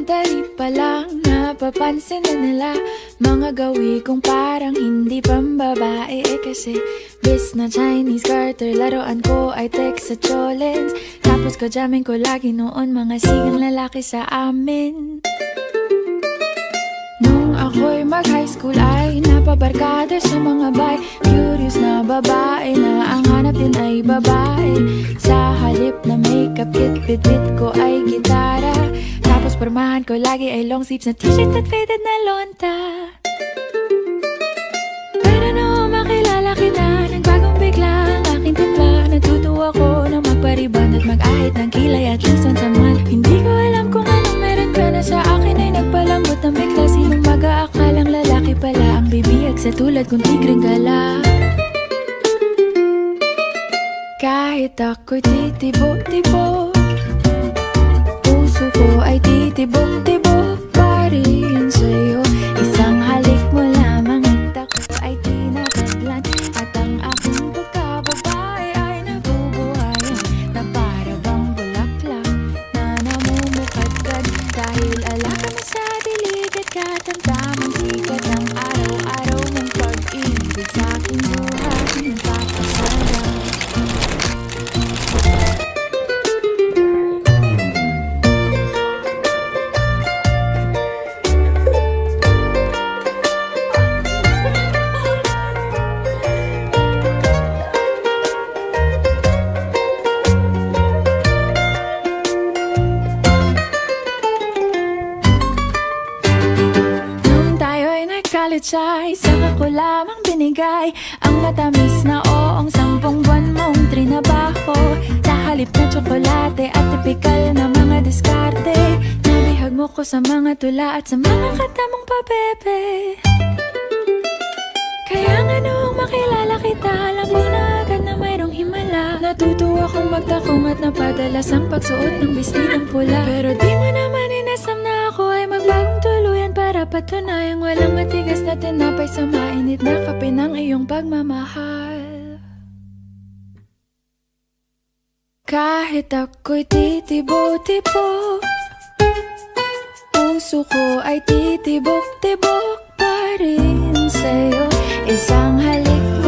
Elementary pa lang, napapansin na nila mga gawi kong parang hindi pambabae. Kasi bis na Chinese garter, laruan ko ay text sa cholens. Tapos kajamin ko lagi noon mga sigang lalaki sa amin. Nung ako'y mag-high school ay napabarkada sa mga bay. Curious na babae na ang hanap din ay babae. Sa halip na makeup kit, bit-bit ko ay gitara. Tapos pormahan ko lagi ay long sleeves na t-shirt at faded na lonta. Pero nung makilala kita, nagbagong bigla ang aking timpla. Natutuwa ko na magpariban at mag-ahit ng kilay at least once a month. Hindi ko alam kung anong meron ka na sa akin ay nagpalambot ng bigla. Sinong mag-aakalang lalaki pala ang bibiyag sa tulad kong tigreng gala. Kahit ako'y titibok-tibok, puso ko ay titibok-tibok pa rin sa'yo. Isang halik mo lamang at ako ay tinataglan. At ang aking pagkababae ay nabubuhayan na para bang bulaklak na namumukadkad. Dahil alaka mo sa dilig at katamtamang sikat ng araw-araw mong pag-ibig sa aking buhay nagpapasarap. College ay saka ko lamang binigay ang matamis na oong 10 buwan mong trinabaho. Sa halip na tsokolate at tipikal na mga diskarte, nabihag mo ko sa mga tula at sa mga kata mong pabebe. Kaya nga noong makilala kita, alam ko na agad na mayroong himala. Natutuwa kong magtakong at napadalas ang pagsuot ng bestidang pula. Pero di mo naman inasam na ako ay magbagong tuluyan para patunayang walang matigas na tinapay sa mainit na kape ng iyong pagmamahal. Kahit ako'y titibok-tibok, puso ko ay titibok-tibok pa rin sa'yo. Isang halik mo